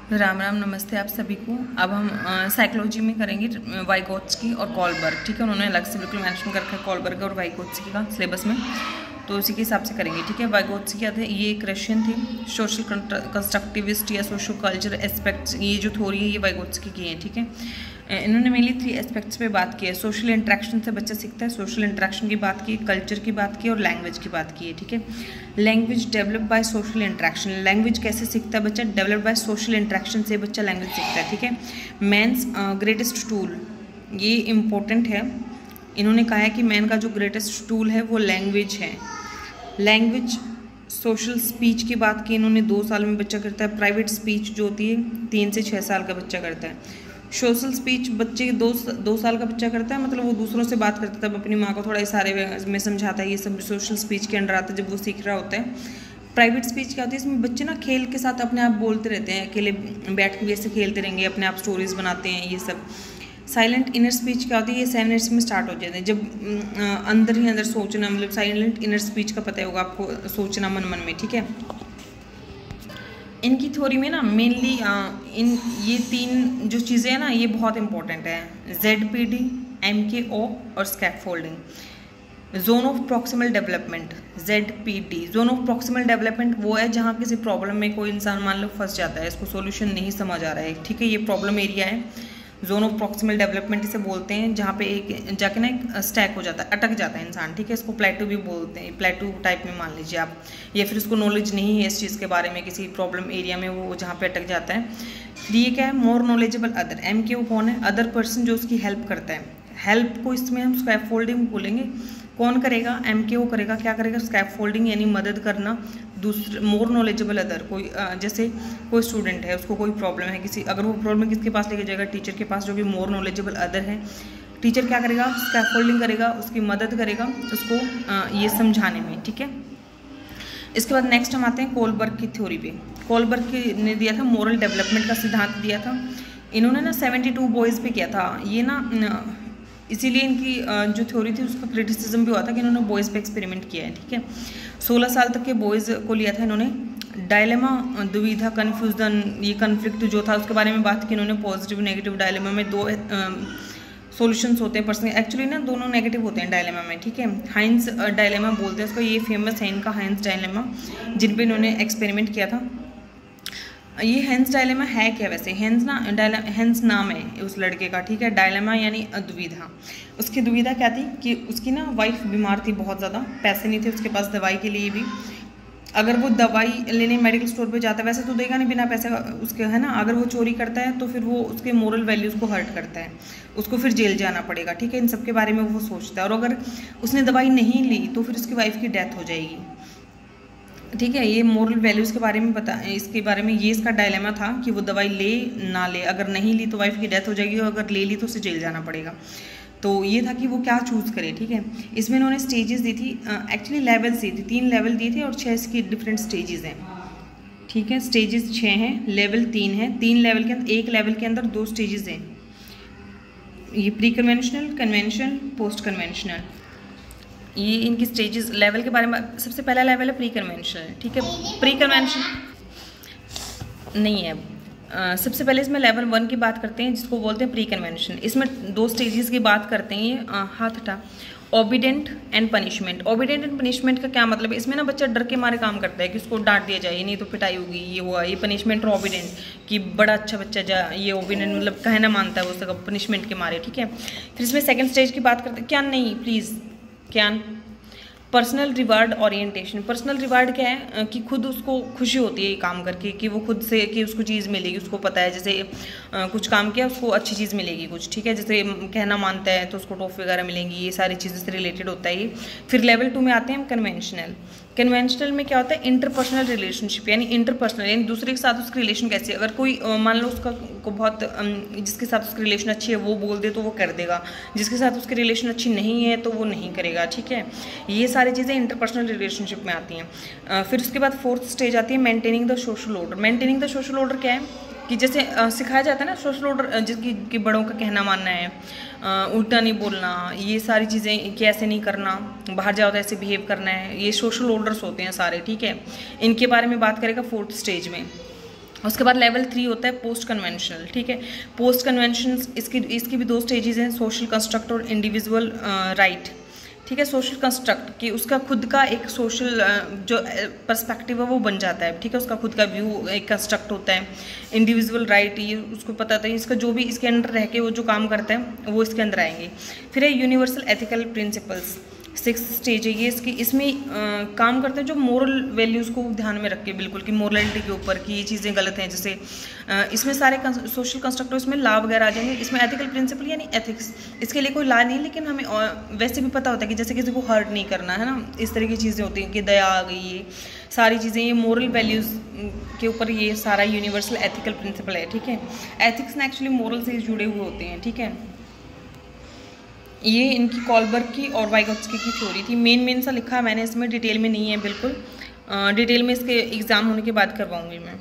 राम राम, नमस्ते आप सभी को। अब हम साइकोलॉजी में करेंगे वाइगोत्स्की और कॉलबर्ग। ठीक है, उन्होंने अलग से बिल्कुल मेंशन कर रखा है कॉलबर्ग और वाइगोत्स्की का सिलेबस में, तो उसी के हिसाब से करेंगे। ठीक है, वाइगोत्स्की क्या थे? ये एक रशियन थे, सोशल कंस्ट्रक्टिविस्ट या सोशो कल्चर एस्पेक्ट्स, ये जो थ्योरी है ये वाइगोत्स्की की है। ठीक है, इन्होंने मेनली 3 एस्पेक्ट्स पे बात की है। सोशल इंटरेक्शन से बच्चा सीखता है, सोशल इंटरेक्शन की बात की, कल्चर की बात की और लैंग्वेज की बात की है। ठीक है, language develop by social interaction, language कैसे सीखता है बच्चा? डेवलप बाय सोशल इंटरेक्शन से बच्चा लैंग्वेज सीखता है। ठीक है, मैन्स ग्रेटेस्ट टूल, ये इम्पोर्टेंट है। इन्होंने कहा है कि मैन का जो ग्रेटेस्ट टूल है वो लैंग्वेज है। लैंग्वेज सोशल स्पीच की बात की इन्होंने, 2 साल में बच्चा करता है। प्राइवेट स्पीच जो होती है 3 से 6 साल का बच्चा करता है। सोशल स्पीच बच्चे 2 साल का बच्चा करता है, मतलब वो दूसरों से बात करता है, तब अपनी माँ को थोड़ा इशारे में समझाता है। ये सब सोशल स्पीच के अंडर आता है जब वो सीख रहा होता है। प्राइवेट स्पीच क्या होती है? इसमें बच्चे ना खेल के साथ अपने आप बोलते रहते हैं, अकेले बैठ के भी ऐसे खेलते रहेंगे, अपने आप स्टोरीज बनाते हैं ये सब। साइलेंट इनर स्पीच क्या होती है? ये 7 ईयर्स में स्टार्ट हो जाते हैं, जब अंदर ही अंदर सोचना, मतलब साइलेंट इनर स्पीच का पता होगा आपको, सोचना मन मन में। ठीक है, इनकी थ्योरी में ना मेनली इन ये 3 जो चीज़ें हैं ना ये बहुत इंपॉर्टेंट है। ZPD, MKO और scaffolding. Zone of proximal development, ZPD zone of proximal development वो है जहाँ किसी प्रॉब्लम में कोई इंसान मान लो फंस जाता है, इसको सॉल्यूशन नहीं समझ आ रहा है। ठीक है, ये प्रॉब्लम एरिया है। जोन ऑफ प्रॉक्सिमल डेवलपमेंट इसे बोलते हैं, जहाँ पे एक जाके ना एक स्टैक हो जाता है, अटक जाता है इंसान। ठीक है, इसको प्लेटू भी बोलते हैं, प्लेटू टाइप में मान लीजिए आप, या फिर उसको नॉलेज नहीं है इस चीज़ के बारे में, किसी प्रॉब्लम एरिया में वो जहाँ पे अटक जाता है। ये क्या है? More knowledgeable other. MKO कौन है? अदर पर्सन जो उसकी हेल्प करता है। हेल्प को इसमें हम स्कैफोल्डिंग बोलेंगे। कौन करेगा? MKO करेगा। क्या करेगा? स्कैफोल्डिंग, यानी मदद करना दूसरे। मोर नॉलेजेबल अदर, कोई जैसे कोई स्टूडेंट है, उसको कोई प्रॉब्लम है किसी, अगर वो प्रॉब्लम किसके पास लेके जाएगा? टीचर के पास, जो कि मोर नॉलेजेबल अदर है। टीचर क्या करेगा? स्कैफोल्डिंग करेगा, उसकी मदद करेगा उसको ये समझाने में। ठीक है, इसके बाद नेक्स्ट हम आते हैं कोलबर्ग की थ्योरी पे। कोलबर्ग ने दिया था मोरल डेवलपमेंट का सिद्धांत दिया था। इन्होंने ना 72 बॉयज़ पे किया था ये ना, इसीलिए इनकी जो थ्योरी थी उसका क्रिटिसिज्म भी हुआ था कि इन्होंने बॉयज़ पे एक्सपेरिमेंट किया है। ठीक है, 16 साल तक के बॉयज़ को लिया था इन्होंने। डायलेमा, दुविधा, कन्फ्यूजन, ये कन्फ्लिक्ट जो था उसके बारे में बात की इन्होंने। पॉजिटिव नेगेटिव डायलेमा में 2 सॉल्यूशंस होते हैं पर्सनली, एक्चुअली ना दोनों नेगेटिव होते हैं डायलेमा में। ठीक है, हाइंस डायलेमा बोलते हैं उसको, ये फेमस है इनका हाइंस डायलेमा, जिन पे इन्होंने एक्सपेरिमेंट किया था। ये हेंस डायलेमा है क्या वैसे? हेंस ना हेंस नाम है उस लड़के का। ठीक है, डायलेमा यानी दुविधा। उसकी दुविधा क्या थी कि उसकी ना वाइफ बीमार थी बहुत ज़्यादा, पैसे नहीं थे उसके पास दवाई के लिए भी। अगर वो दवाई लेने मेडिकल स्टोर पे जाता है, वैसे तो देगा नहीं बिना पैसे उसके, है ना। अगर वो चोरी करता है तो फिर वो उसके मोरल वैल्यूज़ को हर्ट करता है, उसको फिर जेल जाना पड़ेगा। ठीक है, इन सब के बारे में वो सोचता है। और अगर उसने दवाई नहीं ली तो फिर उसकी वाइफ की डेथ हो जाएगी। ठीक है, ये मोरल वैल्यूज़ के बारे में इसके बारे में ये इसका डायलेमा था कि वो दवाई ले ना ले, अगर नहीं ली तो वाइफ की डेथ हो जाएगी, और अगर ले ली तो उसे जेल जाना पड़ेगा। तो ये था कि वो क्या चूज़ करे। ठीक है, इसमें इन्होंने स्टेजेस दी थी, एक्चुअली लेवल्स दी थी, 3 लेवल दिए थे और 6 इसकी डिफरेंट स्टेजेस हैं। ठीक है, स्टेजेस 6 हैं, लेवल 3 है। 3 लेवल के अंदर, एक लेवल के अंदर 2 स्टेजेस हैं। ये pre conventional, conventional, post conventional, ये इनकी स्टेजेस लेवल के बारे में। सबसे पहला लेवल है प्री कन्वेंशनल। ठीक है, प्री कन्वेंशनल नहीं है। सबसे पहले इसमें लेवल 1 की बात करते हैं, जिसको बोलते हैं प्री कन्वेंशन। इसमें 2 स्टेजेस की बात करते हैं। ये हाथ हटा, obedient and punishment. Obedient and punishment का क्या मतलब है? इसमें ना बच्चा डर के मारे काम करता है कि उसको डांट दिया जाए, नहीं तो पिटाई होगी, ये हुआ। ये पनिशमेंट और ओबीडेंट कि बड़ा अच्छा बच्चा ये ओबीडेंट मतलब कहना मानता है वो उसका पनिशमेंट के मारे। ठीक है, फिर इसमें सेकेंड स्टेज की बात करते हैं। क्या नहीं प्लीज़ क्या? Personal reward orientation. Personal reward क्या है कि खुद उसको खुशी होती है ये काम करके, कि वो खुद से कि उसको चीज़ मिलेगी, उसको पता है जैसे कुछ काम किया उसको अच्छी चीज़ मिलेगी कुछ। ठीक है, जैसे कहना मानता है तो उसको टॉफी वगैरह मिलेंगी, ये सारी चीज़ों से रिलेटेड होता है ये। फिर लेवल 2 में आते हैं हम कन्वेंशनल। कन्वेंशनल में क्या होता है? इंटरपर्सनल रिलेशनशिप, यानी इंटरपर्सनल यानी दूसरे के साथ उसकी रिलेशन कैसी है। अगर कोई मान लो उसका को बहुत जिसके साथ उसकी रिलेशन अच्छी है वो बोल दे तो वो कर देगा, जिसके साथ उसकी रिलेशन अच्छी नहीं है तो वो नहीं करेगा। ठीक है, ये सारी चीज़ें इंटरपर्सनल रिलेशनशिप में आती हैं। फिर उसके बाद 4th स्टेज आती है maintaining the social order. Maintaining the social order क्या है कि जैसे सिखाया जाता है ना सोशल ऑर्डर, जिसकी कि बड़ों का कहना मानना है, उल्टा नहीं बोलना, ये सारी चीज़ें कि ऐसे नहीं करना, बाहर जाओ तो ऐसे बिहेव करना है, ये सोशल ऑर्डर्स होते हैं सारे। ठीक है, इनके बारे में बात करेगा 4th स्टेज में। उसके बाद लेवल 3 होता है पोस्ट कन्वेंशनल, ठीक है। पोस्ट कन्वेंशन इसकी भी 2 स्टेजेस हैं, सोशल कंस्ट्रक्ट और इंडिविजुअल राइट, ठीक है। सोशल कंस्ट्रक्ट कि उसका खुद का एक सोशल जो पर्सपेक्टिव है वो बन जाता है, ठीक है, उसका खुद का व्यू एक कंस्ट्रक्ट होता है। इंडिविजुअल राइट ये उसको पता था इसका जो भी इसके अंडर रह के वो जो काम करता है वो इसके अंदर आएंगे। फिर है universal ethical principles, 6th stage है ये इसकी, इसमें काम करते हैं जो मोरल वैल्यूज़ को ध्यान में रख के, बिल्कुल कि मोरलिटी के ऊपर कि ये चीज़ें गलत हैं। जैसे इसमें सारे सोशल कंस्ट्रक्ट इसमें लॉ वगैरह आ जाएंगे। इसमें एथिकल प्रिंसिपल यानी एथिक्स, इसके लिए कोई लॉ नहीं, लेकिन हमें वैसे भी पता होता है कि जैसे किसी को हर्ट नहीं करना है ना, इस तरह की चीज़ें होती हैं कि दया आ गई, ये सारी चीज़ें ये मोरल वैल्यूज़ के ऊपर ये सारा यूनिवर्सल एथिकल प्रिंसिपल है, ठीक है। एथिक्स ना एक्चुअली मोरल से जुड़े हुए होते हैं, ठीक है। ये इनकी कॉलबर्ग की और वाइगोत्स्की की थ्योरी थी। मेन सा लिखा है मैंने, इसमें डिटेल में नहीं है बिल्कुल, डिटेल में इसके एग्ज़ाम होने के बाद करवाऊंगी मैं।